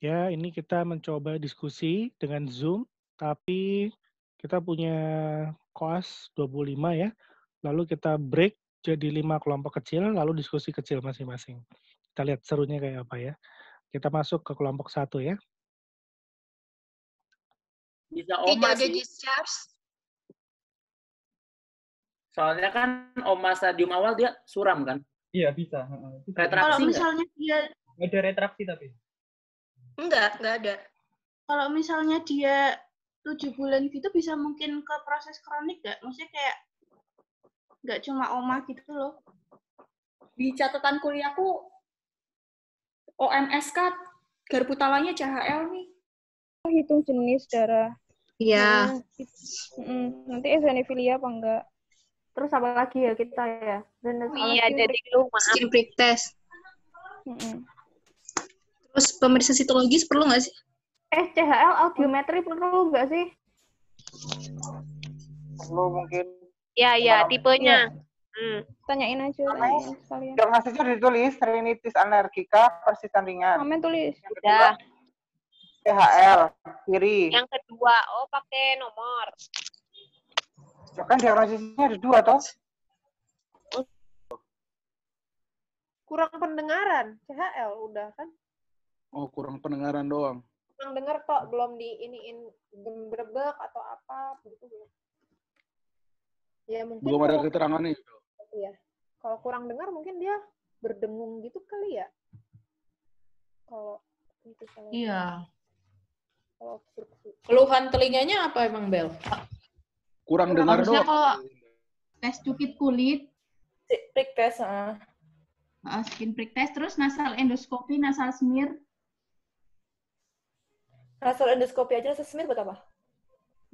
Ya, ini kita mencoba diskusi dengan Zoom, tapi kita punya koas 25 ya. Lalu kita break jadi 5 kelompok kecil, lalu diskusi kecil masing-masing. Kita lihat serunya kayak apa ya. Kita masuk ke kelompok 1 ya. Bisa Tidak Oma ada sih. discharge. Soalnya kan Oma stadium awal dia suram kan. Iya bisa. Retraksi Kalau nggak? misalnya dia Ada retraksi tapi. Enggak ada. kalau misalnya dia 7 bulan gitu bisa mungkin ke proses kronik nggak? Maksudnya kayak nggak cuma oma gitu loh. Di catatan kuliahku OMSK garpu talanya CHL nih. Hitung jenis darah. Iya. Nanti eosinofilia apa enggak? Terus apa lagi ya kita ya? Dan Iya, jadi lu maaf. Skin prick test. Terus pemeriksaan sitologis perlu nggak sih? CHL audiometri perlu nggak sih? Perlu mungkin. Ya, tipenya. Tanyain aja sekalian. Diagnosisnya ditulis rinitis alergika persisan ringan. Amin tulis. Udah. CHL kiri. Yang kedua, pakai nomor. Ya kan diagnosisnya ada 2 toh? Kurang pendengaran, CHL udah kan? Oh, kurang pendengaran doang. Kurang dengar kok, belum di iniin gembrebek atau apa gitu. Ya mungkin Belum ada keterangan nih. Iya. Kalau kurang dengar mungkin dia berdengung gitu kali ya. Kalau itu salah. Iya. Kalau Keluhan telinganya apa emang, Bel? Kurang dengar Harusnya doang. kalau tes cukit kulit, prick test, skin prick test, terus nasal endoskopi, nasal smear. nasal endoskopi aja, nasal smear buat apa?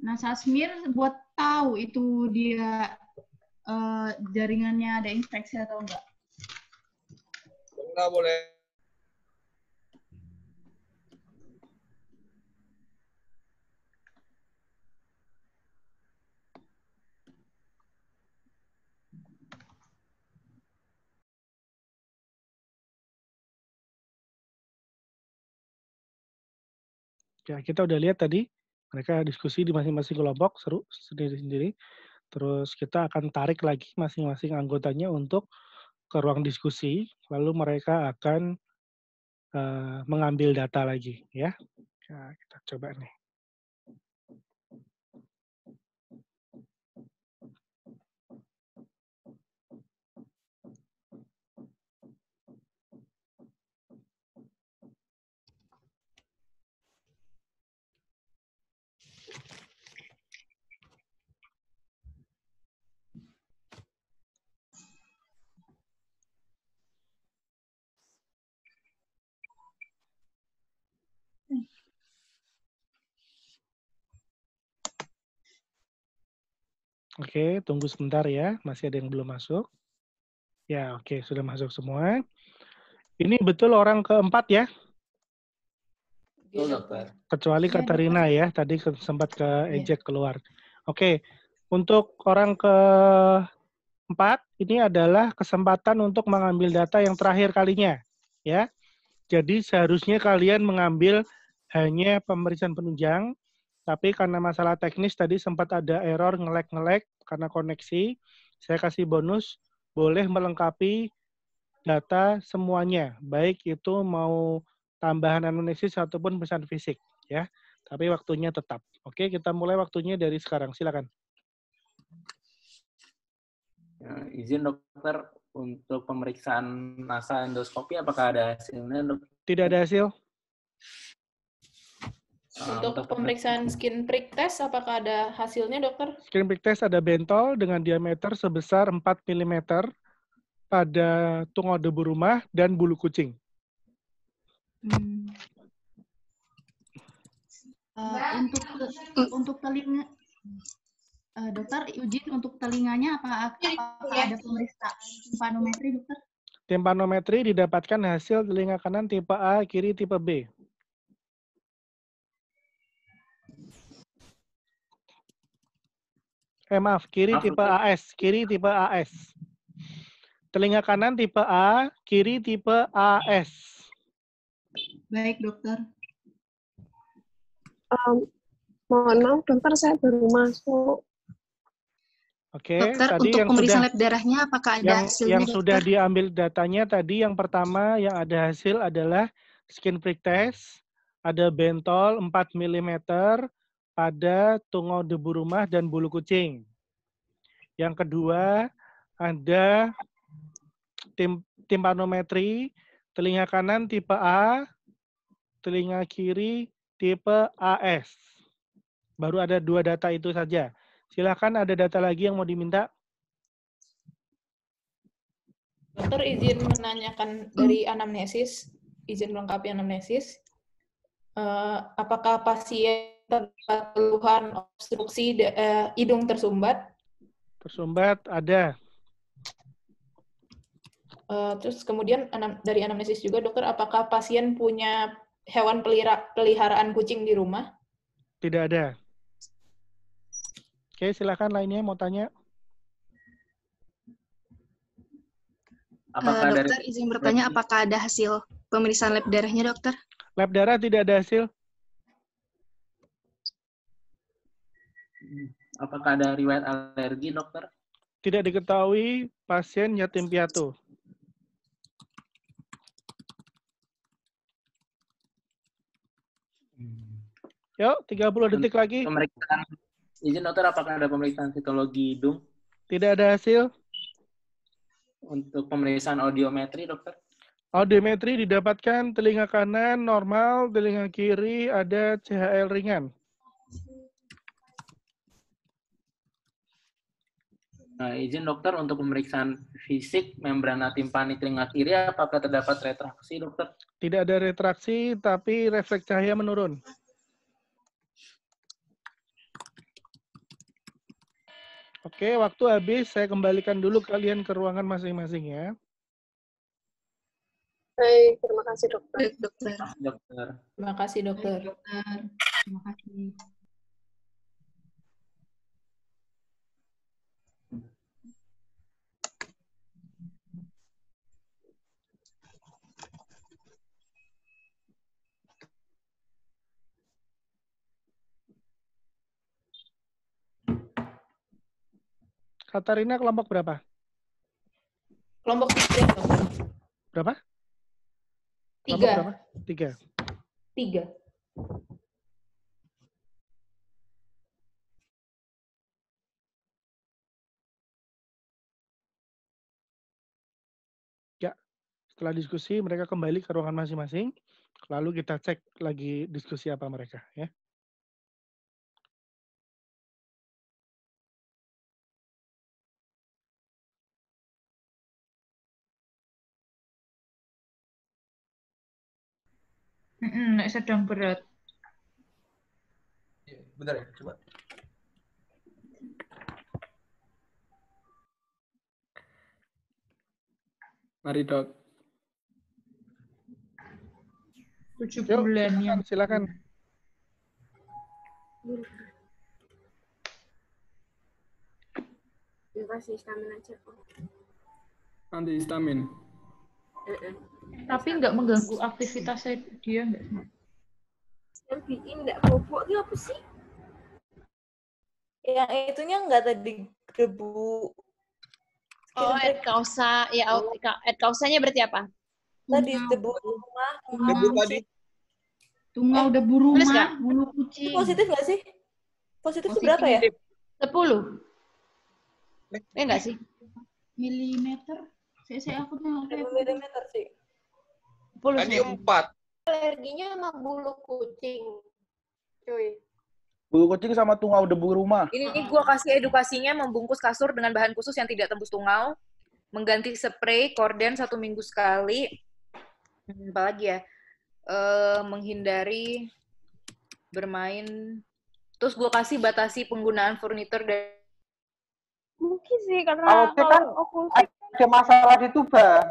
Nasal smear buat tahu itu dia jaringannya ada infeksi atau enggak. Enggak boleh. Ya, kita udah lihat tadi, mereka diskusi di masing-masing kelompok, seru sendiri-sendiri. Terus kita akan tarik lagi masing-masing anggotanya untuk ke ruang diskusi, lalu mereka akan mengambil data lagi, ya. Nah, kita coba nih. Oke, tunggu sebentar ya, masih ada yang belum masuk. Ya, oke, sudah masuk semua. Ini betul orang keempat ya? Betul, dokter. Kecuali Katarina ya, tadi sempat ejek keluar. Oke, untuk orang keempat, ini adalah kesempatan untuk mengambil data yang terakhir kalinya. Ya, jadi seharusnya kalian mengambil hanya pemeriksaan penunjang, tapi karena masalah teknis tadi sempat ada error nge-lag karena koneksi, saya kasih bonus, boleh melengkapi data semuanya, baik itu mau tambahan anamnesis ataupun pemeriksaan fisik, ya. Tapi waktunya tetap. Oke, kita mulai waktunya dari sekarang. Silakan. Ya, izin dokter, untuk pemeriksaan nasal endoskopi apakah ada hasilnya, dok? Tidak ada hasil. Untuk pemeriksaan skin prick test, apakah ada hasilnya, dokter? Skin prick test ada bentol dengan diameter sebesar 4 mm pada tungau debu rumah dan bulu kucing. Untuk telinga, dokter, izin untuk telinganya apakah ada pemeriksaan timpanometri, dokter? Timpanometri didapatkan hasil telinga kanan tipe A, kiri tipe B. Maaf, kiri tipe AS, kiri tipe AS. Telinga kanan tipe A, kiri tipe AS. Baik, dokter. Mohon maaf dokter, saya baru masuk. Oke, Dokter, tadi untuk yang pemeriksaan sudah lab darahnya apakah ada hasilnya, yang dokter? sudah diambil datanya tadi yang pertama yang ada hasil adalah skin prick test, ada bentol 4 mm pada tungau debu rumah dan bulu kucing. Yang kedua ada timpanometri, telinga kanan tipe A, telinga kiri tipe AS. Baru ada 2 data itu saja. Silakan, ada data lagi yang mau diminta? Dokter izin menanyakan dari anamnesis, izin melengkapi anamnesis. Apakah pasien terdapat keluhan obstruksi hidung tersumbat? Tersumbat ada. Terus kemudian dari anamnesis juga, dokter, apakah pasien punya hewan peliharaan kucing di rumah? Tidak ada. Oke, silakan lainnya mau tanya. Dokter izin bertanya, apakah ada hasil pemeriksaan lab darahnya, dokter? Lab darah tidak ada hasil. Apakah ada riwayat alergi, dokter? Tidak diketahui pasien yatim piatu. Yuk, 30 detik lagi. Pemeriksaan, izin dokter, apakah ada pemeriksaan sitologi hidung? Tidak ada hasil. Untuk pemeriksaan audiometri, dokter? Audiometri didapatkan telinga kanan normal, telinga kiri ada CHL ringan. Nah, izin dokter, untuk pemeriksaan fisik membrana timpani telinga kiri, apakah terdapat retraksi, dokter? Tidak ada retraksi, tapi refleks cahaya menurun. Oke, waktu habis. Saya kembalikan dulu kalian ke ruangan masing-masing ya. Baik, terima kasih dokter. Baik, dokter. Terima kasih, dokter. Terima kasih. Katarina kelompok berapa? Kelompok 3, dokter. Berapa? 3. Kelompok berapa? 3. 3. Ya, setelah diskusi mereka kembali ke ruangan masing-masing. Lalu kita cek lagi diskusi apa mereka ya. Nek sedang berat. Bentar ya, coba. Mari dok. 7 bulan yang silakan. Terima kasih, stamin aja kok. Nanti histamin. Tapi nggak mengganggu aktivitasnya dia nggak sih? Yang bikin nggak bobok itu apa sih? Yang itunya nggak tadi debu. Oh, et causa. Ya, et causanya berarti apa? Tadi debu rumah. Debu tadi. Tungau debu rumah, bulu kucing. Itu positif nggak sih? Positif itu berapa ya? 10. Enggak sih? Milimeter. Saya aku tuh milimeter sih. 10 Tadi 4. Alerginya sama bulu kucing. Cuy. Bulu kucing sama tungau debu rumah. Ini gue kasih edukasinya, membungkus kasur dengan bahan khusus yang tidak tembus tungau, mengganti spray korden 1 minggu sekali, apalagi ya, menghindari bermain, terus gue kasih batasi penggunaan furnitur dan Mungkin sih karena Kalau kan ada masalah di tuba.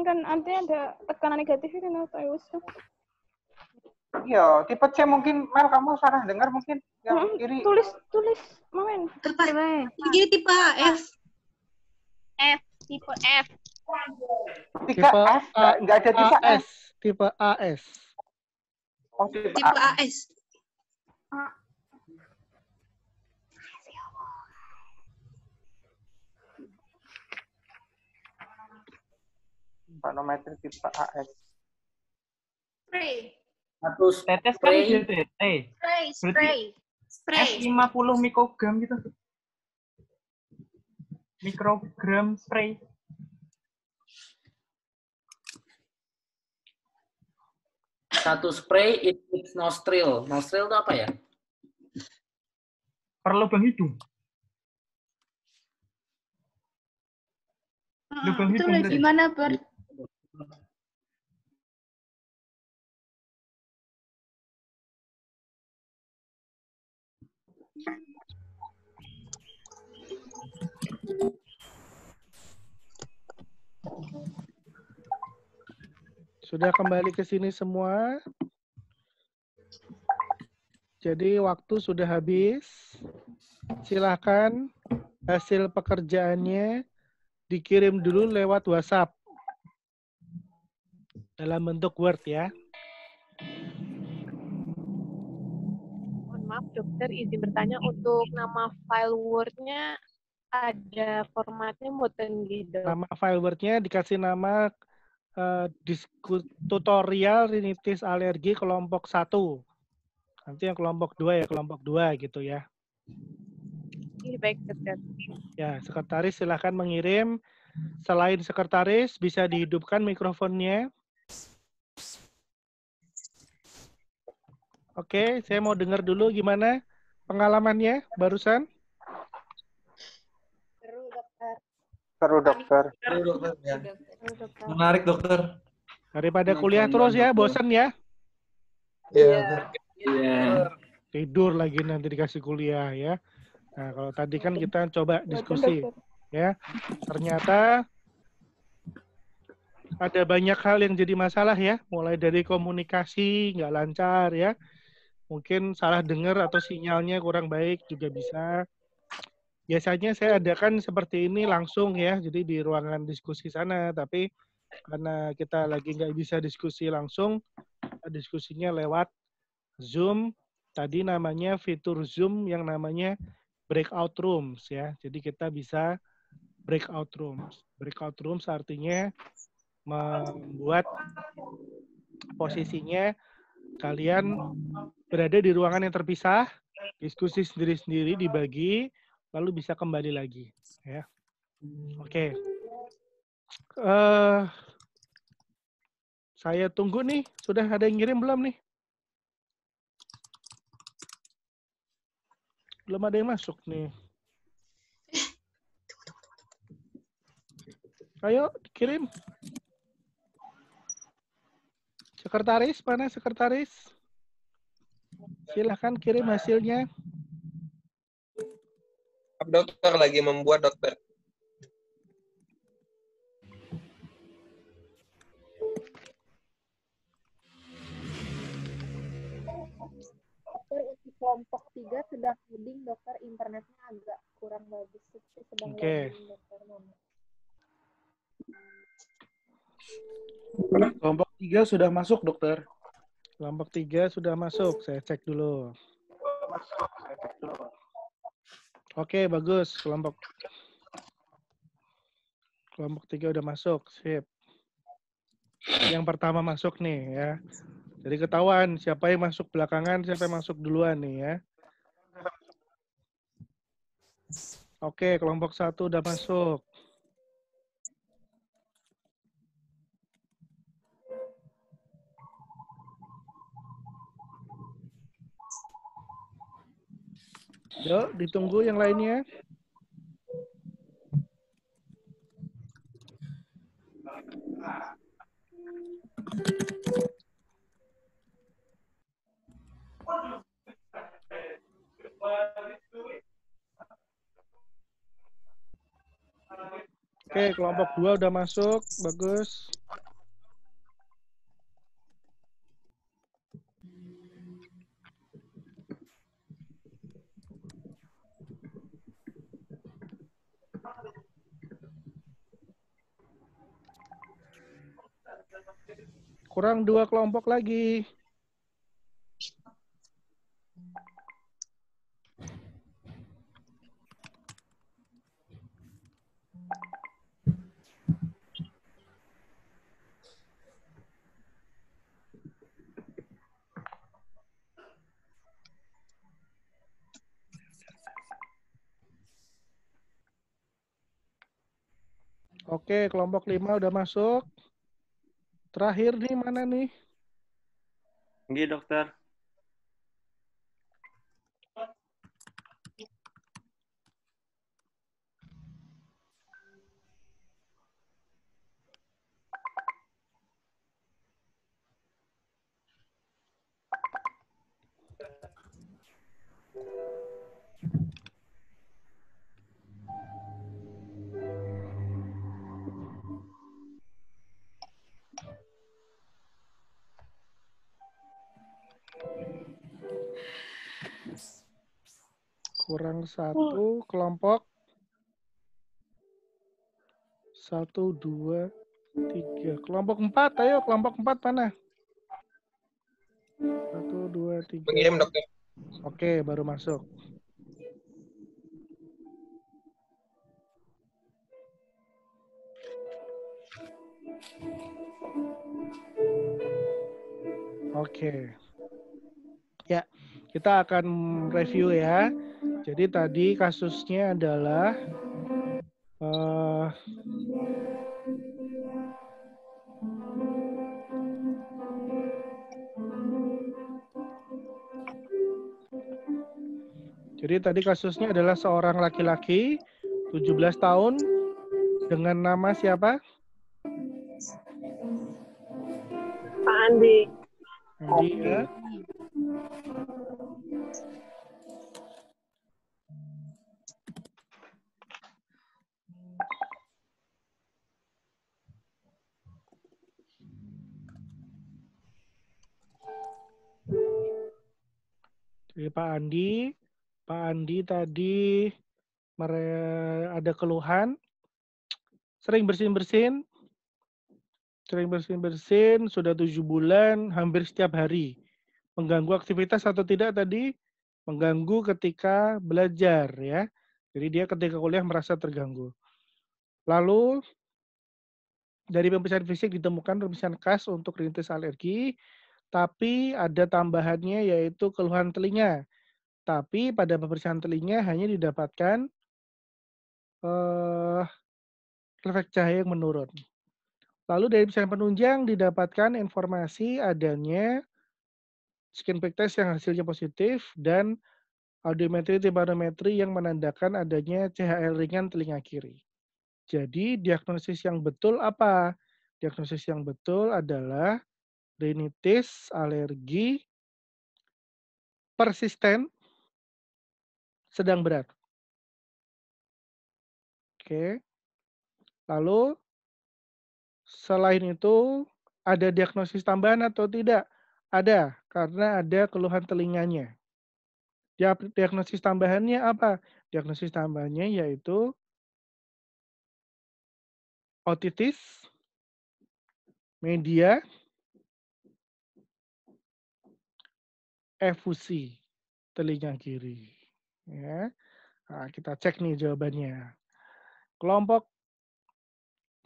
kan artinya ada tekanan negatif kan atau Iya, tipe C mungkin Mel kamu salah dengar mungkin yang kiri. Tulis momen. Kiri tipe F. Tipe F. Tipe F enggak ada tipe AS. S. Tipe AS. Oh, tipe AS. Manometer tipe AS. Spray. Satu Tetes kan spray. DTT. Spray. Berarti F50 mikrogram gitu. Mikrogram spray. Satu spray it's nostril. Nostril itu apa ya? Per lubang hidung. Lubang Itu hidung lagi berarti. mana, Ber? Sudah kembali ke sini semua? Jadi waktu sudah habis. Silakan hasil pekerjaannya dikirim dulu lewat WhatsApp. Dalam bentuk Word ya. Mohon maaf dokter, izin bertanya untuk nama file Word-nya ada formatnya mboten gitu. Nama file Word-nya dikasih nama tutorial rinitis alergi kelompok 1. Nanti yang kelompok 2 ya kelompok 2 gitu ya. Iya, baik dokter. Ya, sekretaris silahkan mengirim. Selain sekretaris, bisa dihidupkan mikrofonnya. Oke, saya mau dengar dulu gimana pengalamannya barusan. Seru dokter. Seru dokter. Seru dokter. Ya. Menarik dokter. Daripada kuliah terus ya, bosan ya. Iya. Iya. Tidur lagi nanti dikasih kuliah ya. Nah, kalau tadi kan kita coba diskusi ya. Ternyata ada banyak hal yang jadi masalah ya, mulai dari komunikasi nggak lancar ya. Mungkin salah dengar atau sinyalnya kurang baik juga bisa. Biasanya saya adakan seperti ini langsung ya, jadi di ruangan diskusi sana. Tapi karena kita lagi nggak bisa diskusi langsung, diskusinya lewat Zoom. Tadi namanya fitur Zoom yang namanya breakout rooms ya. Jadi kita bisa breakout rooms. Breakout rooms artinya membuat posisinya kalian berada di ruangan yang terpisah, diskusi sendiri-sendiri dibagi, lalu bisa kembali lagi. Ya, oke. Saya tunggu nih. Sudah ada yang ngirim belum nih? Belum ada yang masuk nih. Ayo, kirim. Sekretaris, mana sekretaris? Silahkan kirim hasilnya. Dokter lagi membuat dokter. Dokter untuk kelompok 3 sedang loading, dokter internetnya agak kurang bagus. Sedang loading, dokter. Kelompok 3 sudah masuk, dokter. Kelompok 3 sudah masuk. Saya cek dulu. Oke, bagus. Kelompok 3 udah masuk. Sip. Yang pertama masuk nih ya. Jadi ketahuan siapa yang masuk belakangan, siapa yang masuk duluan nih ya. Oke, kelompok 1 udah masuk. Yuk, ditunggu yang lainnya. Oke, kelompok 2 udah masuk. Bagus. Kurang 2 kelompok lagi. Oke, kelompok 5 udah masuk. Terakhir nih, mana nih? Nggih, dokter. Kurang 1, kelompok 1, 2, 3. Kelompok 4, ayo kelompok 4 mana? 1, 2, 3. Mengirim, dokter. Oke, baru masuk. Oke. Ya, kita akan review ya. Jadi tadi kasusnya adalah jadi tadi kasusnya adalah seorang laki-laki 17 tahun dengan nama siapa? Pak Andi. Andi ya. Jadi Pak Andi tadi ada keluhan, sering bersin-bersin, sudah 7 bulan, hampir setiap hari. Mengganggu aktivitas atau tidak tadi? Mengganggu ketika belajar ya. Jadi dia ketika kuliah merasa terganggu. Lalu dari pemeriksaan fisik ditemukan pemeriksaan khas untuk rintitis alergi, tapi ada tambahannya yaitu keluhan telinga. Tapi pada pemeriksaan telinga hanya didapatkan efek cahaya yang menurun. Lalu dari pemeriksaan penunjang didapatkan informasi adanya skin prick test yang hasilnya positif dan audiometri timpanometri yang menandakan adanya CHL ringan telinga kiri. Jadi diagnosis yang betul apa? Diagnosis yang betul adalah rinitis alergi persisten sedang berat. Oke. Lalu selain itu ada diagnosis tambahan atau tidak? Ada, karena ada keluhan telinganya. Diagnosis tambahannya apa? Diagnosis tambahannya yaitu otitis media efusi telinga kiri. Ya. Nah, kita cek nih jawabannya. Kelompok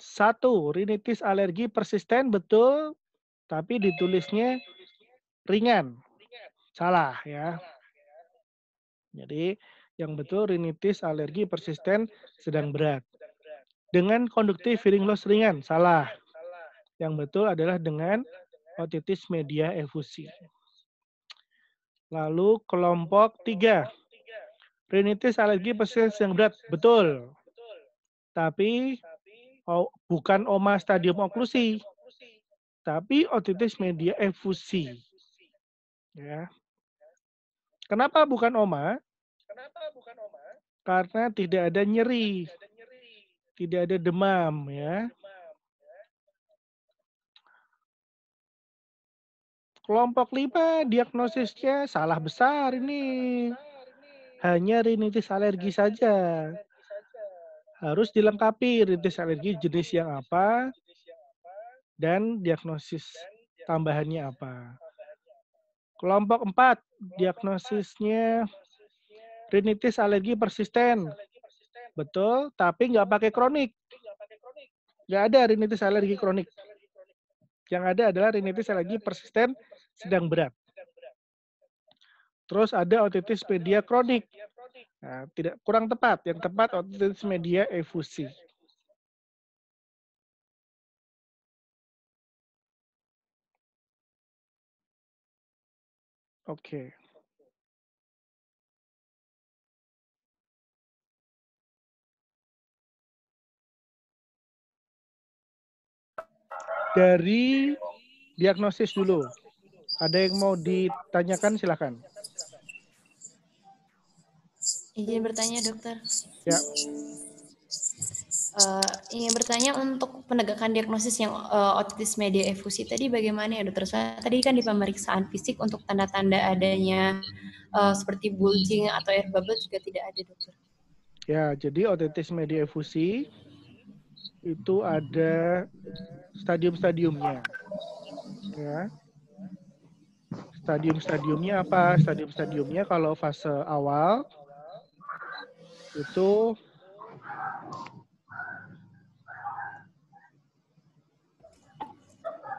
1, rinitis alergi persisten betul, tapi ditulisnya ringan. Salah ya. Jadi yang betul rinitis alergi persisten sedang berat. Dengan konduktif hearing loss ringan, salah. Yang betul adalah dengan otitis media efusi. Lalu kelompok 3, rinitis alergi persisten sedang berat, betul. Tapi bukan OMA stadium oklusi, tapi otitis media efusi. Ya. Kenapa bukan OMA? Karena tidak ada nyeri, tidak ada demam, ya. Kelompok 5 diagnosisnya salah besar ini. Hanya rinitis alergi saja. Harus dilengkapi rinitis alergi jenis yang apa dan diagnosis tambahannya apa. Kelompok 4 diagnosisnya rinitis alergi persisten. Betul, tapi nggak pakai kronik. Nggak ada rinitis alergi kronik. Yang ada adalah rinitis alergi persisten sedang berat. Terus ada otitis media kronik. Nah, kurang tepat. Yang tepat otitis media efusi. Oke. Dari diagnosis dulu. Ada yang mau ditanyakan, silakan. Izin bertanya, dokter. Ya. Ingin bertanya untuk penegakan diagnosis yang otitis media efusi tadi bagaimana ya, dokter? Soalnya tadi kan di pemeriksaan fisik untuk tanda-tanda adanya seperti bulging atau air bubble juga tidak ada, dokter. Ya, jadi otitis media efusi itu ada stadium-stadiumnya. Ya. Stadium-stadiumnya apa? Stadium-stadiumnya kalau fase awal itu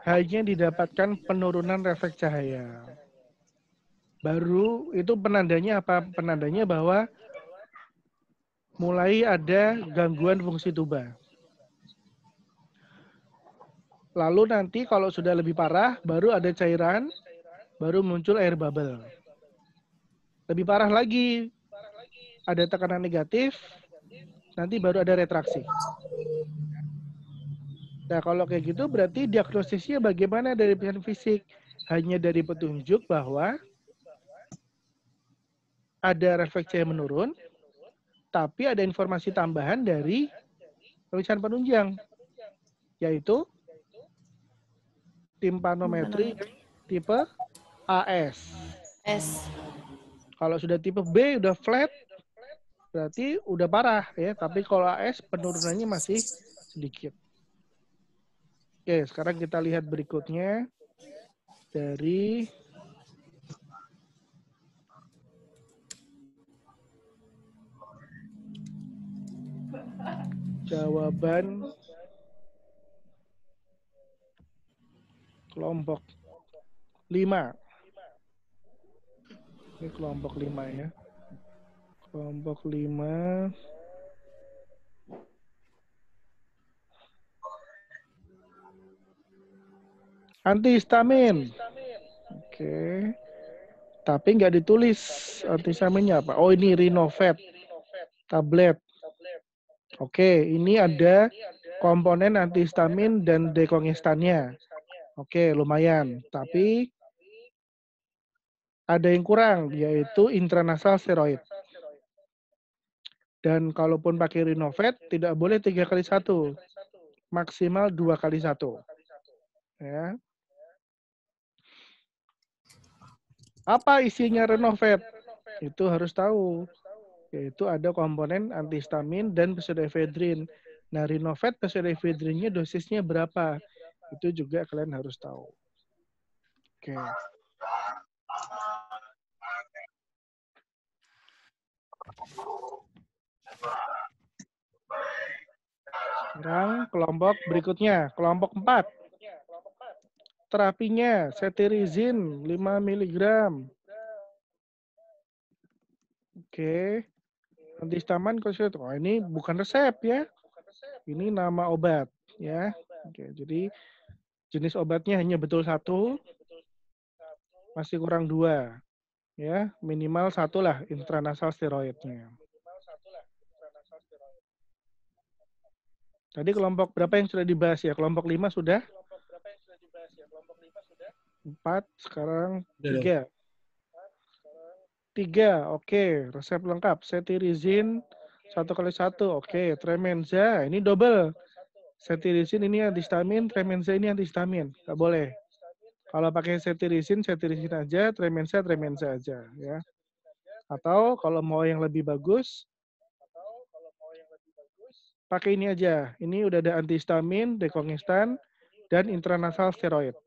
hanya didapatkan penurunan refleks cahaya. Baru itu penandanya apa? Penandanya bahwa mulai ada gangguan fungsi tuba. Lalu nanti kalau sudah lebih parah, baru ada cairan, baru muncul air bubble. Lebih parah lagi, ada tekanan negatif, nanti baru ada retraksi. Nah, kalau kayak gitu berarti diagnosisnya bagaimana dari pihak fisik? Hanya dari petunjuk bahwa ada refleks cahaya menurun, tapi ada informasi tambahan dari pemeriksaan penunjang, yaitu timpanometri tipe AS. Kalau sudah tipe B udah flat, berarti udah parah ya. Tapi kalau AS penurunannya masih sedikit. Oke, sekarang kita lihat berikutnya dari jawaban kelompok 5. Ini kelompok 5 ya. Kelompok 5. Antihistamin. Oke. Tapi nggak ditulis antihistaminnya apa. Oh, ini Rinovet. Tablet. Oke, ini ada komponen antihistamin dan dekongestannya. Oke, lumayan. Tapi ada yang kurang, yaitu intranasal steroid. Dan kalaupun pakai Rinovet, tidak boleh 3x1. Maksimal 2x1. Ya. Apa isinya Rinovet? Itu harus tahu. Yaitu ada komponen antihistamin dan pseudoephedrine. Nah, Rinovet pseudoephedrine-nya dosisnya berapa? Itu juga kalian harus tahu. Oke. Sekarang kelompok berikutnya, kelompok 4. Terapinya cetirizine 5 mg. Oke. Antihistamin konsentrasi. Oh, ini bukan resep ya. Ini nama obat ya. Oke, jadi jenis obatnya hanya betul 1. Masih kurang 2. Ya, minimal 1 lah intranasal steroidnya. Tadi kelompok berapa yang sudah dibahas ya? Kelompok 5 sudah? 4, sekarang 3. 3, oke. Resep lengkap. Cetirizine 1x1, oke. Tremenza, ini double. Cetirizine ini antihistamin, Tremenza ini antihistamin. Nggak boleh. Kalau pakai cetirizine aja, Tremenza aja. Ya. Atau kalau mau yang lebih bagus, pakai ini aja. Ini udah ada antihistamin, dekongestan, dan intranasal steroid.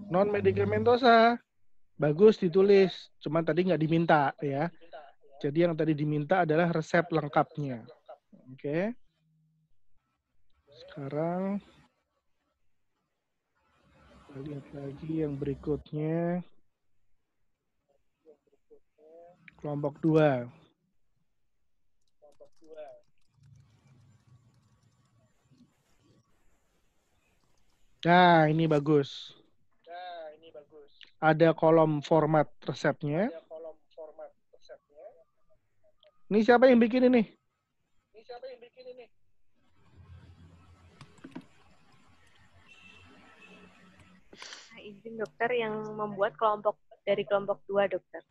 Non-medikamentosa, bagus ditulis. Cuman tadi nggak diminta ya. Jadi yang tadi diminta adalah resep lengkapnya. Oke. Sekarang kita lihat lagi yang berikutnya. Kelompok 2. Nah, ini bagus. Ada kolom format resepnya. Ini siapa yang bikin ini? Nah, izin dokter yang membuat kelompok dari kelompok 2, dokter.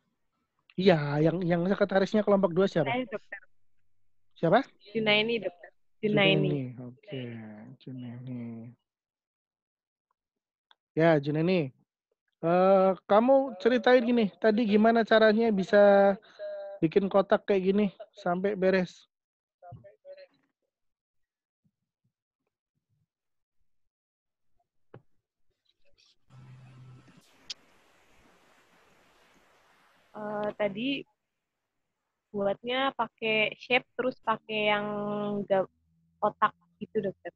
Iya, yang sekretarisnya kelompok 2 siapa? Saya dokter. Siapa? Junaini, dokter. Junaini. Oke, Junaini. Ya, Junaini. Kamu ceritain gini, tadi gimana caranya bisa bikin kotak kayak gini sampai beres? Tadi buatnya pakai shape terus pakai yang kotak gitu, dokter.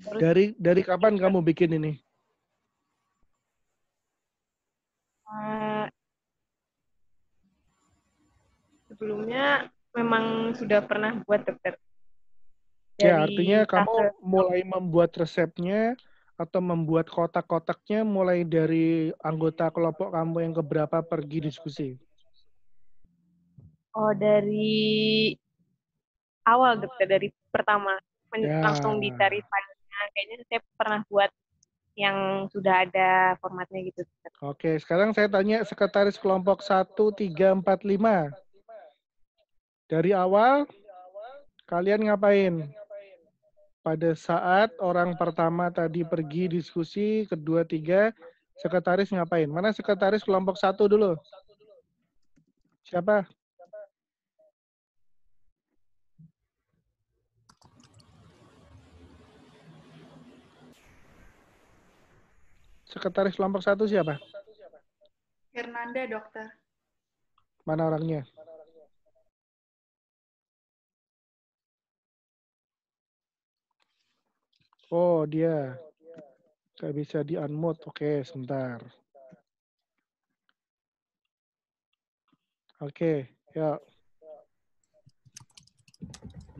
Terus, Dari kapan kamu bikin ini? Sebelumnya memang sudah pernah buat, dokter. Ya, artinya kamu mulai membuat resepnya atau membuat kotak-kotaknya mulai dari anggota kelompok kamu yang keberapa pergi diskusi? Oh, dari awal, dokter. Dari pertama. Langsung dicari filenya. Kayaknya saya pernah buat yang sudah ada formatnya gitu, dokter. Oke, sekarang saya tanya sekretaris kelompok 1, 3, 4, 5. Dari awal, kalian ngapain? Pada saat orang pertama tadi pergi diskusi, kedua, tiga, sekretaris ngapain? Mana sekretaris kelompok 1 dulu? Siapa? Sekretaris kelompok 1 siapa? Hernanda, dokter. Mana orangnya? Oh, dia. Gak bisa di-unmute. Oke, sebentar. Oke, yuk.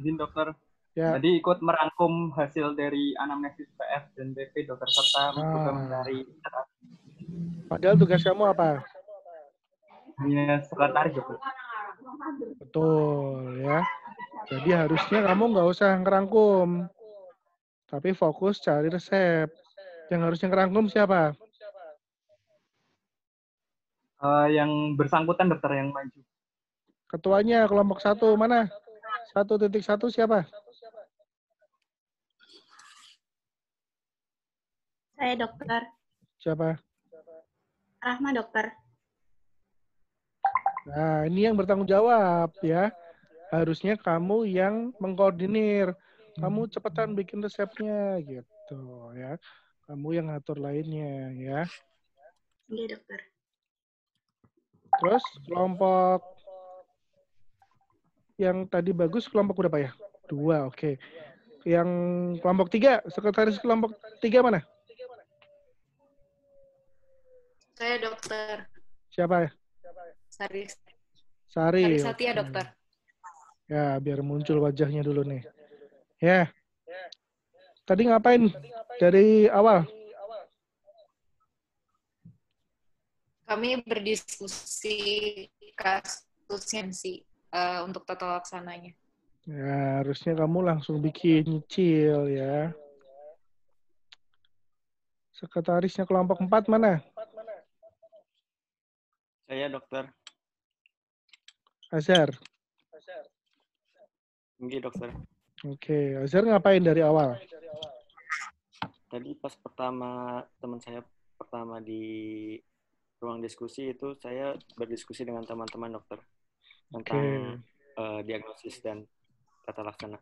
Izin dokter. Ya. Tadi ikut merangkum hasil dari anamnesis PF dan BP dokter serta program dari Padahal tugas kamu apa? hanya sekretaris dokter. Betul ya. Jadi harusnya kamu nggak usah ngerangkum, tapi fokus cari resep. Yang harusnya ngerangkum siapa? Yang bersangkutan dokter yang maju. Ketuanya kelompok 1 mana? 1.1 siapa? Saya, dokter. Siapa? Rahma, dokter. Nah, ini yang bertanggung jawab ya. Harusnya kamu yang mengkoordinir. Kamu cepetan bikin resepnya gitu ya. Kamu yang ngatur lainnya ya. Iya, dokter. Terus kelompok yang tadi bagus kelompok berapa ya? 2, oke. Yang kelompok 3, sekretaris kelompok 3 mana? Saya, dokter. Siapa ya? Sari Oke. Satya, dokter. Ya, biar muncul wajahnya dulu nih. Ya. Tadi ngapain dari awal? Kami berdiskusi kasusnya sih untuk tata laksananya. Ya, harusnya kamu langsung bikin nyicil ya. Sekretarisnya kelompok 4 mana? Saya, dokter. Azhar. Enggak, dokter. Oke, Azhar ngapain dari awal? Tadi pas pertama teman saya pertama di ruang diskusi itu saya berdiskusi dengan teman-teman dokter tentang diagnosis dan tata laksana.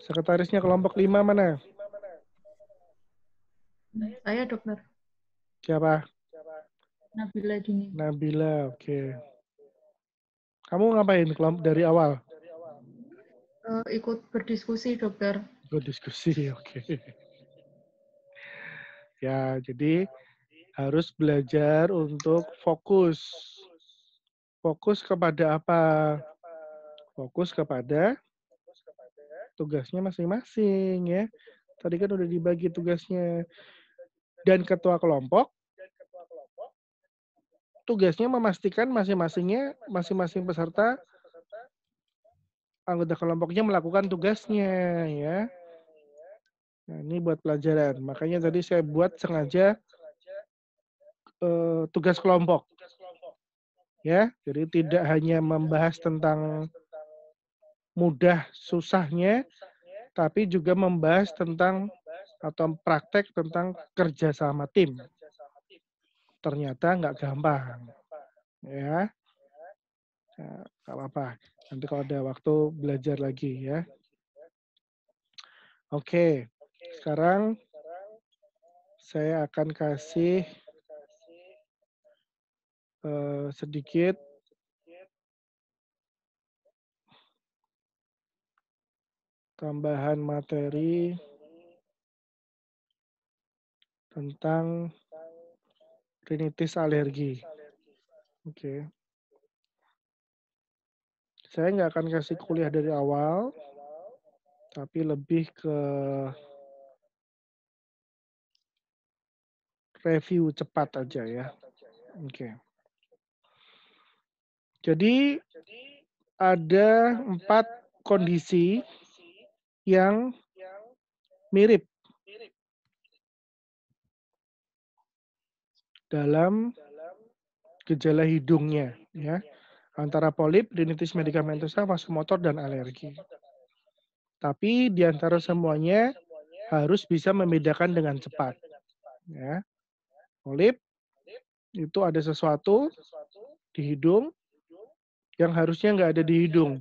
Sekretarisnya kelompok 5 mana? Saya, dokter. Siapa? Nabila Dini. Nabila, oke. Kamu ngapain dari awal? Ikut berdiskusi, dokter. Ikut diskusi, oke. Ya, jadi harus belajar untuk fokus. Fokus kepada apa? Fokus kepada tugasnya masing-masing ya. Tadi kan udah dibagi tugasnya. Dan ketua kelompok tugasnya memastikan masing-masing peserta anggota kelompoknya melakukan tugasnya ya. Nah, ini buat pelajaran. Makanya tadi saya buat sengaja tugas kelompok. Ya, jadi tidak hanya membahas tentang mudah susahnya, tapi juga membahas tentang atau praktek tentang kerja sama tim. Ternyata nggak gampang. Ya, nah, nggak apa-apa. Nanti kalau ada waktu belajar lagi ya. Oke, sekarang saya akan kasih sedikit tambahan materi tentang rinitis alergi. Oke. Saya nggak akan kasih kuliah dari awal, tapi lebih ke review cepat aja ya. Oke. Jadi ada 4 kondisi yang mirip dalam gejala hidungnya ya, antara polip, rinitis medikamentosa, vasomotor, dan alergi. Tapi di antara semuanya harus bisa membedakan dengan cepat. Ya. Polip itu ada sesuatu di hidung yang harusnya nggak ada di hidung.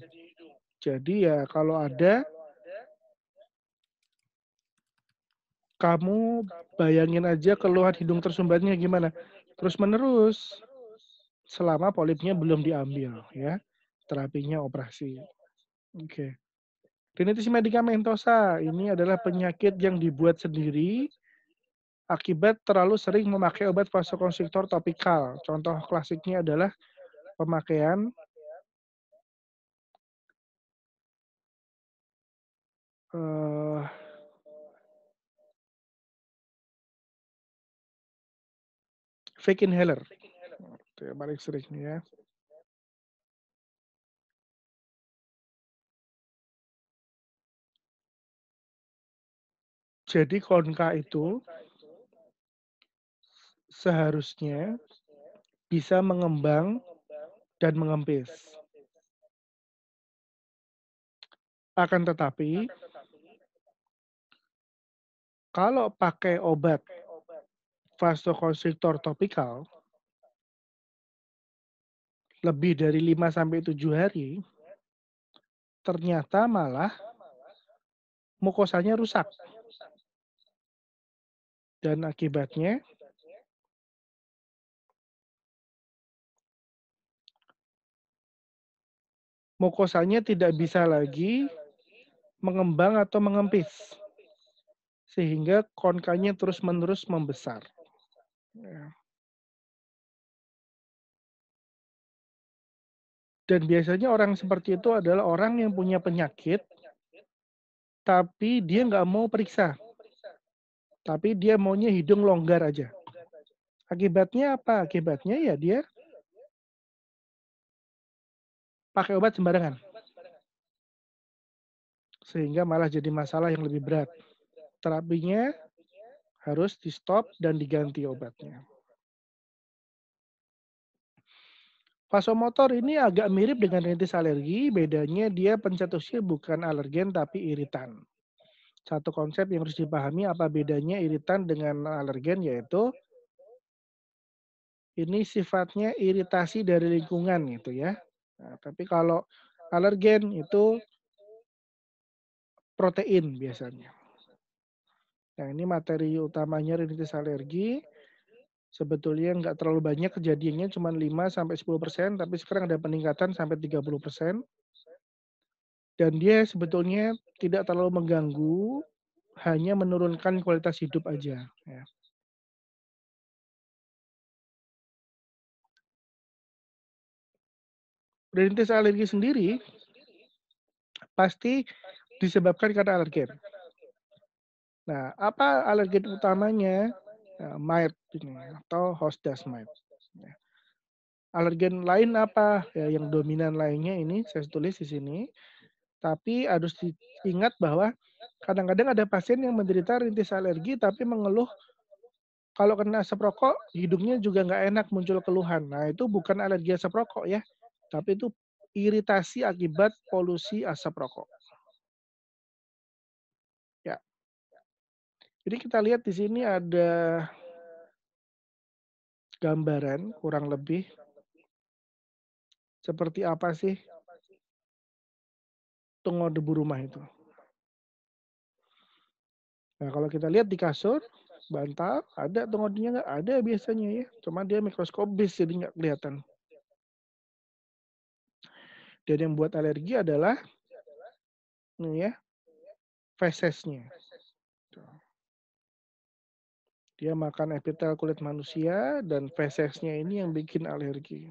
Jadi ya kalau ada, kamu bayangin aja keluhan hidung tersumbatnya gimana. Terus menerus selama polipnya belum diambil ya. Terapinya operasi. Oke. Rinitis medikamentosa ini adalah penyakit yang dibuat sendiri akibat terlalu sering memakai obat vasokonstriktor topikal. Contoh klasiknya adalah pemakaian fake inhaler. Itu yang paling sering ya. Jadi konka itu seharusnya bisa mengembang dan mengempis. Akan tetapi, kalau pakai obat vasokonstriktor topikal lebih dari 5-7 hari, ternyata malah mukosanya rusak. Dan akibatnya mukosanya tidak bisa lagi mengembang atau mengempis. Sehingga konkanya terus-menerus membesar. Ya. Dan biasanya orang seperti itu adalah orang yang punya penyakit, tapi dia nggak mau periksa. Tapi dia maunya hidung longgar aja. Akibatnya apa? Akibatnya ya dia pakai obat sembarangan. Sehingga malah jadi masalah yang lebih berat. Terapinya harus di-stop dan diganti obatnya. Vasomotor ini agak mirip dengan rinitis alergi, bedanya dia pencetusnya bukan alergen tapi iritan. Satu konsep yang harus dipahami apa bedanya iritan dengan alergen, yaitu ini sifatnya iritasi dari lingkungan gitu ya. Nah, tapi kalau alergen itu protein biasanya. Nah, ini materi utamanya rinitis alergi. Sebetulnya nggak terlalu banyak kejadiannya, cuma 5-10%, tapi sekarang ada peningkatan sampai 30%. Dan dia sebetulnya tidak terlalu mengganggu, hanya menurunkan kualitas hidup aja. Ya. Rinitis alergi sendiri pasti disebabkan karena alergen. Nah, apa alergen utamanya? Mite ini, atau host dust mite. Alergen lain apa? Ya, yang dominan lainnya ini saya tulis di sini. Tapi harus diingat bahwa kadang-kadang ada pasien yang menderita rintis alergi tapi mengeluh kalau kena asap rokok hidungnya juga nggak enak, muncul keluhan. Nah, itu bukan alergi asap rokok ya, tapi itu iritasi akibat polusi asap rokok. Ya. Jadi kita lihat di sini ada gambaran kurang lebih seperti apa sih tungau debu rumah itu. Nah, kalau kita lihat di kasur, bantal, ada tungau debunya nggak? Ada biasanya ya, cuma dia mikroskopis jadi nggak kelihatan. Dan yang buat alergi adalah ini ya, fesesnya. Dia makan epitel kulit manusia dan fesesnya ini yang bikin alergi.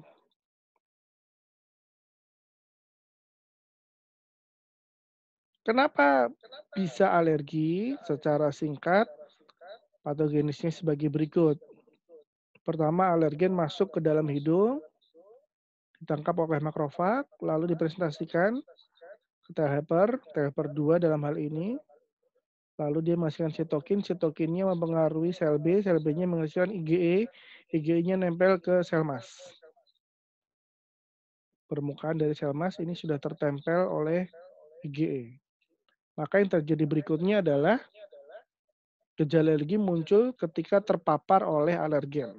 Kenapa bisa alergi? Secara singkat, patogenisnya sebagai berikut. Pertama, alergen masuk ke dalam hidung, ditangkap oleh makrofag, lalu dipresentasikan ke T helper 2 dalam hal ini. Lalu dia menghasilkan sitokin, sitokinnya mempengaruhi sel B, sel B-nya menghasilkan IgE, IgE-nya nempel ke sel mas. Permukaan dari sel mas ini sudah tertempel oleh IgE. Maka yang terjadi berikutnya adalah gejala alergi muncul ketika terpapar oleh alergen.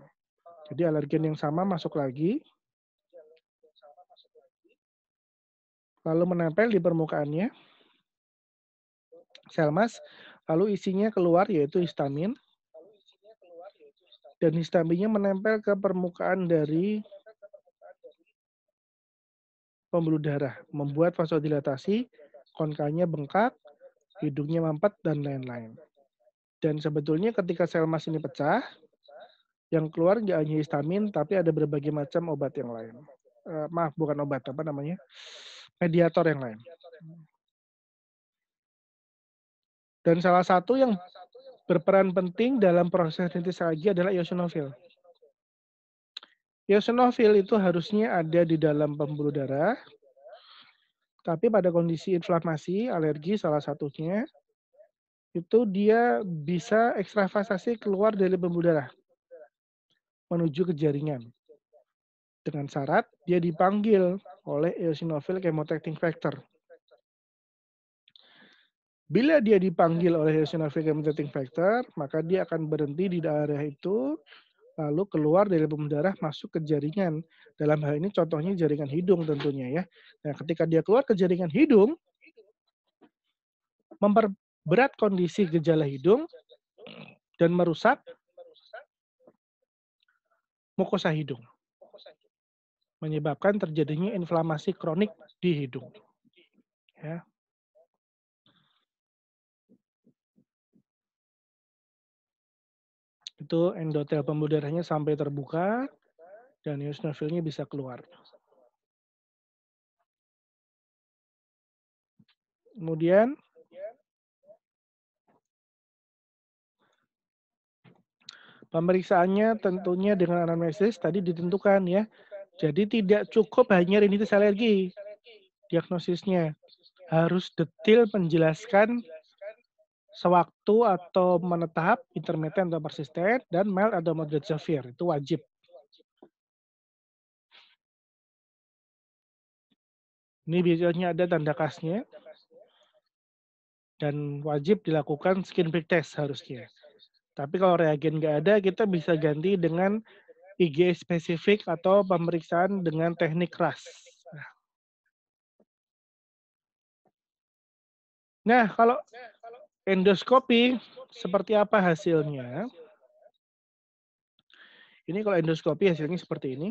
Jadi alergen yang sama masuk lagi, lalu menempel di permukaannya, sel mas, lalu isinya keluar yaitu histamin, dan histaminnya menempel ke permukaan dari pembuluh darah, membuat vasodilatasi, konkanya bengkak, hidungnya mampet, dan lain-lain. Dan sebetulnya ketika sel mas ini pecah, yang keluar nggak hanya histamin, tapi ada berbagai macam obat yang lain. Maaf, bukan obat, apa namanya? Mediator yang lain. Dan salah satu yang berperan penting dalam proses rintis alergi adalah eosinofil. Eosinofil itu harusnya ada di dalam pembuluh darah, tapi pada kondisi inflamasi, alergi salah satunya, itu dia bisa ekstravasasi keluar dari pembuluh darah menuju ke jaringan. Dengan syarat dia dipanggil oleh eosinophil chemoattracting factor. Bila dia dipanggil oleh eosinophil chemoattracting factor, maka dia akan berhenti di daerah itu, lalu keluar dari pembuluh darah masuk ke jaringan. Dalam hal ini contohnya jaringan hidung tentunya ya. Nah, ketika dia keluar ke jaringan hidung, memperberat kondisi gejala hidung dan merusak mukosa hidung, menyebabkan terjadinya inflamasi kronik di hidung. Ya. Itu endotel pembuluh darahnya sampai terbuka dan eosinofilnya bisa keluar. Kemudian pemeriksaannya tentunya dengan anamnesis tadi ditentukan ya. Jadi tidak cukup hanya rinitis alergi. Diagnosisnya harus detail menjelaskan sewaktu atau menetap, intermittent atau persisten, dan mild atau moderate severe. Itu wajib. Ini biasanya ada tanda khasnya. Dan wajib dilakukan skin prick test harusnya. Tapi kalau reagen nggak ada, kita bisa ganti dengan IgE spesifik atau pemeriksaan dengan teknik RAS. Nah, kalau endoskopi, seperti apa hasilnya? Ini kalau endoskopi hasilnya seperti ini.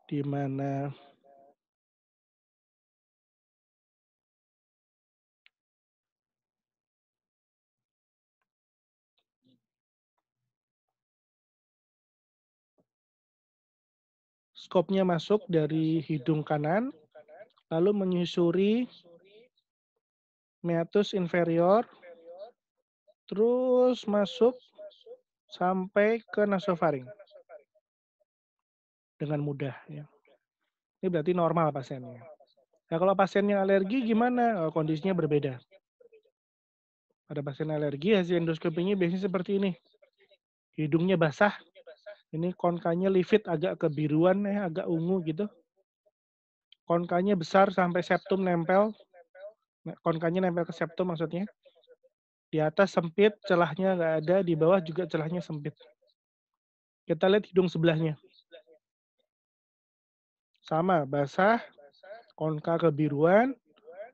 Di mana skopnya masuk dari hidung kanan, lalu menyusuri meatus inferior, terus masuk sampai ke nasofaring dengan mudah. Ya. Ini berarti normal pasiennya. Nah, kalau pasiennya alergi gimana? Oh, kondisinya berbeda. Pada pasien alergi, hasil endoskopinya biasanya seperti ini. Hidungnya basah, ini konkanya livid agak kebiruan, agak ungu gitu. Konkanya besar sampai septum nempel. Konkanya nempel ke septum maksudnya. Di atas sempit, celahnya nggak ada. Di bawah juga celahnya sempit. Kita lihat hidung sebelahnya. Sama, basah, konka kebiruan,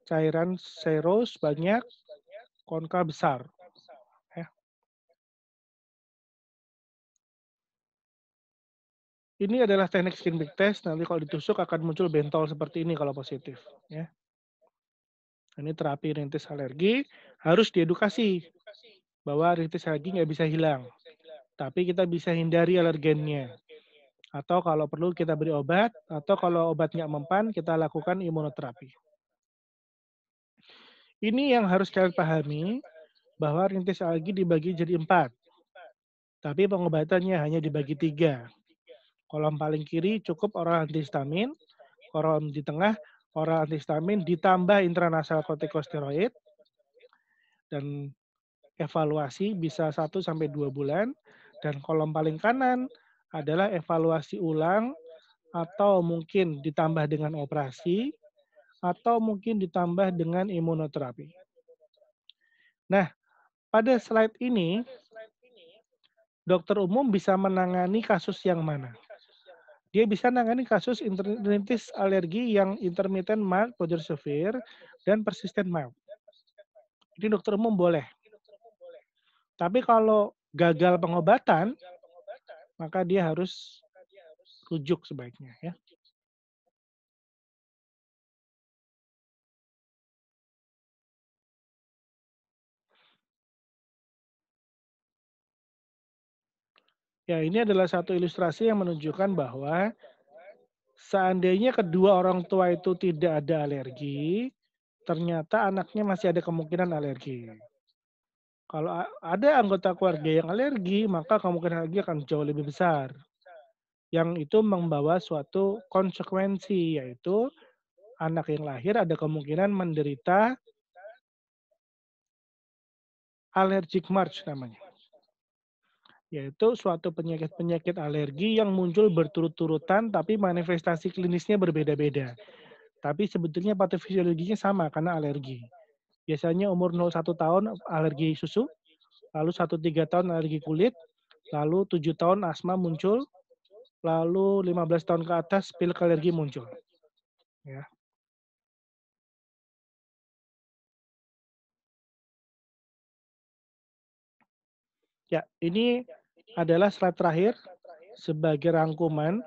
cairan serous banyak, konka besar. Ya. Ini adalah teknik skin prick test. Nanti kalau ditusuk akan muncul bentol seperti ini kalau positif. Ya. Ini terapi rinitis alergi harus diedukasi bahwa rinitis alergi nggak bisa hilang, tapi kita bisa hindari alergennya. Atau kalau perlu kita beri obat, atau kalau obat nggak mempan kita lakukan imunoterapi. Ini yang harus kalian pahami bahwa rinitis alergi dibagi jadi 4, tapi pengobatannya hanya dibagi 3. Kolom paling kiri cukup oral antihistamin, kolom di tengah oral antihistamin ditambah intranasal kortikosteroid, dan evaluasi bisa 1-2 bulan, dan kolom paling kanan adalah evaluasi ulang atau mungkin ditambah dengan operasi atau mungkin ditambah dengan imunoterapi. Nah, pada slide ini dokter umum bisa menangani kasus yang mana? Dia bisa menangani kasus rinitis alergi yang intermittent mild, moderate severe, dan persistent mild. Ini dokter umum boleh. Tapi kalau gagal pengobatan, maka dia harus rujuk sebaiknya. Ya. Ya, ini adalah satu ilustrasi yang menunjukkan bahwa seandainya kedua orang tua itu tidak ada alergi, ternyata anaknya masih ada kemungkinan alergi. Kalau ada anggota keluarga yang alergi, maka kemungkinan alergi akan jauh lebih besar. Yang itu membawa suatu konsekuensi, yaitu anak yang lahir ada kemungkinan menderita allergic march namanya. Yaitu suatu penyakit-penyakit alergi yang muncul berturut-turutan tapi manifestasi klinisnya berbeda-beda. Tapi sebetulnya patofisiologinya sama karena alergi. Biasanya umur 0-1 tahun alergi susu, lalu 1-3 tahun alergi kulit, lalu 7 tahun asma muncul, lalu 15 tahun ke atas pilek alergi muncul. Ya. Ya, ini adalah slide terakhir sebagai rangkuman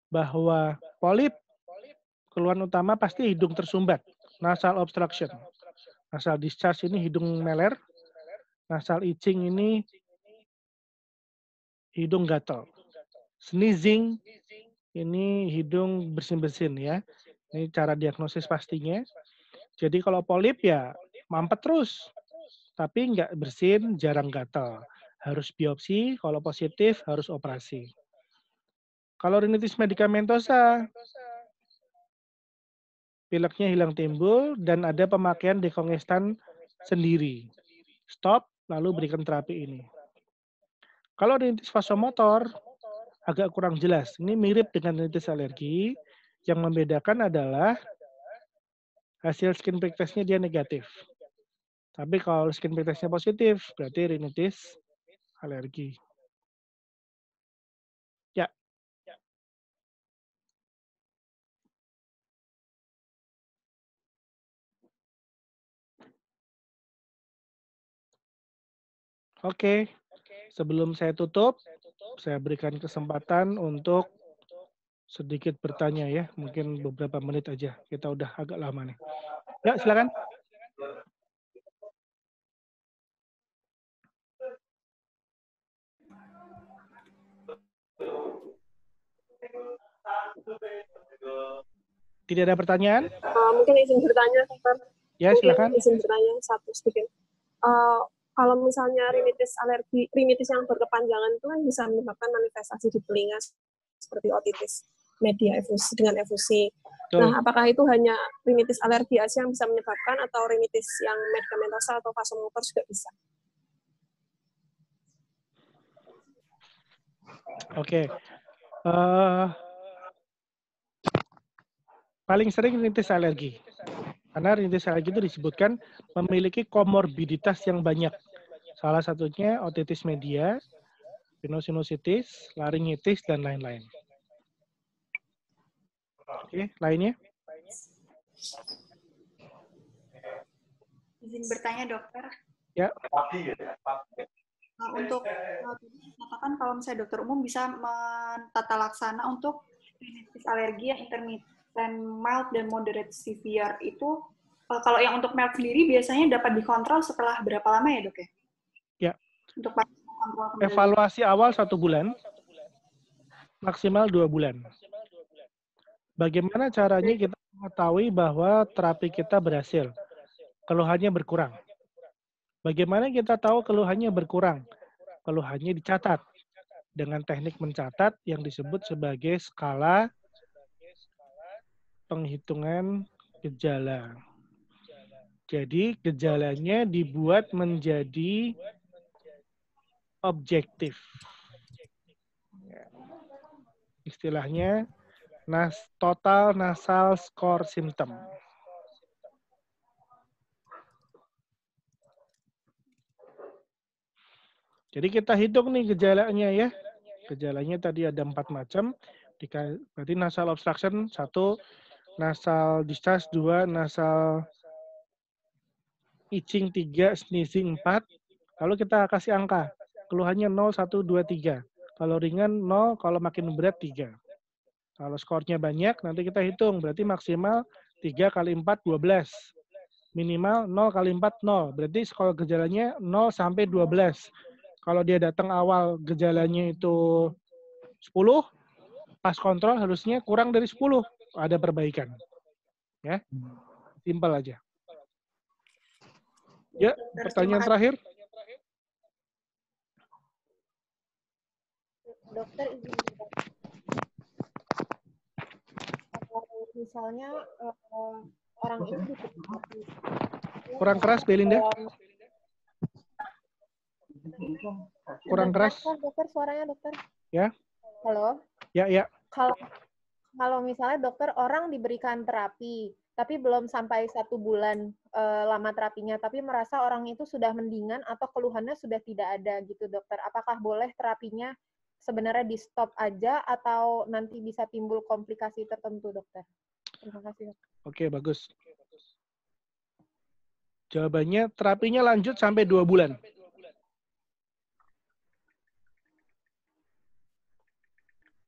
bahwa polip keluhan utama pasti hidung tersumbat, nasal obstruction. Nasal discharge ini hidung meler, nasal itching ini hidung gatal. Sneezing ini hidung bersin-bersin ya. Ini cara diagnosis pastinya. Jadi kalau polip ya mampet terus, tapi nggak bersin, jarang gatal. Harus biopsi, kalau positif harus operasi. Kalau rinitis medikamentosa, pileknya hilang timbul dan ada pemakaian dekongestan sendiri. Stop, lalu berikan terapi ini. Kalau rinitis vasomotor, agak kurang jelas. Ini mirip dengan rinitis alergi. Yang membedakan adalah hasil skin prick test-nya dia negatif. Tapi kalau skin prick test-nya positif, berarti rinitis alergi. Ya. Oke. Sebelum saya tutup, saya berikan kesempatan untuk sedikit bertanya ya. Mungkin beberapa menit aja. Kita udah agak lama nih. Ya, silakan. Tidak ada pertanyaan? Mungkin izin bertanya, dokter. Ya, silakan. Izin bertanya satu sedikit. Kalau misalnya rinitis yang berkepanjangan itu kan bisa menyebabkan manifestasi di telinga seperti otitis media efusi dengan efusi. Nah, apakah itu hanya rinitis alergi aja yang bisa menyebabkan atau rinitis yang medikamentosa atau vasomotor juga bisa? Oke. Paling sering rinitis alergi. Karena rinitis alergi itu disebutkan memiliki komorbiditas yang banyak. Salah satunya otitis media, rhinosinusitis, laringitis, dan lain-lain. Oke, lainnya? Izin bertanya, dokter. Ya. Untuk katakan kalau misalnya dokter umum bisa mentata laksana untuk rinitis alergi yang intermittent, mild, dan moderate severe itu, kalau yang untuk mild sendiri biasanya dapat dikontrol setelah berapa lama ya, dok ya? Ya. Untuk kontrol kembali. Evaluasi awal 1 bulan, maksimal 2 bulan. Bagaimana caranya kita mengetahui bahwa terapi kita berhasil? Keluhannya berkurang. Bagaimana kita tahu keluhannya berkurang? Keluhannya dicatat dengan teknik mencatat yang disebut sebagai skala penghitungan gejala. Jadi gejalanya dibuat menjadi objektif. Istilahnya total nasal score symptom. Jadi kita hitung nih gejalanya ya. Gejalanya tadi ada 4 macam. Berarti nasal obstruction 1, nasal discharge 2, nasal itching 3, sneezing 4. Lalu kita kasih angka. Keluhannya 0, 1, 2, 3. Kalau ringan 0, kalau makin berat 3. Kalau skornya banyak, nanti kita hitung. Berarti maksimal 3 kali 4, 12. Minimal 0 kali 4, 0. Berarti skor gejalanya 0 sampai 12. Kalau dia datang awal gejalanya itu 10, pas kontrol harusnya kurang dari 10. Ada perbaikan. Ya, simpel aja. Ya, pertanyaan terakhir. Dokter izin misalnya orang ini Kurang keras, Belinda. Kurang keras. Dokter, suaranya dokter. Ya. Halo. Ya, ya. Kalau misalnya dokter orang diberikan terapi, tapi belum sampai 1 bulan lama terapinya, tapi merasa orang itu sudah mendingan atau keluhannya sudah tidak ada gitu, dokter. Apakah boleh terapinya sebenarnya di stop aja atau nanti bisa timbul komplikasi tertentu, dokter? Terima kasih, dokter. Oke, bagus. Jawabannya terapinya lanjut sampai 2 bulan.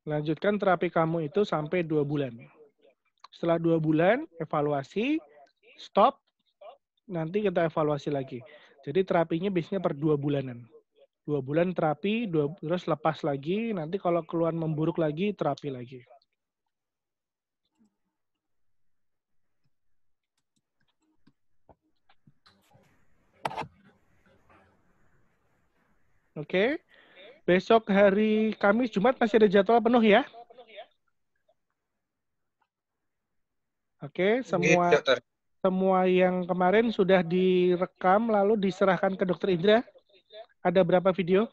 Lanjutkan terapi kamu itu sampai 2 bulan. Setelah 2 bulan, evaluasi, stop, nanti kita evaluasi lagi. Jadi terapinya biasanya per 2 bulanan. 2 bulan terapi, terus lepas lagi, nanti kalau keluhan memburuk lagi, terapi lagi. Oke. Besok hari Kamis, Jumat masih ada jadwal penuh ya? Oke, semua yang kemarin sudah direkam lalu diserahkan ke Dokter Indra. Ada berapa video?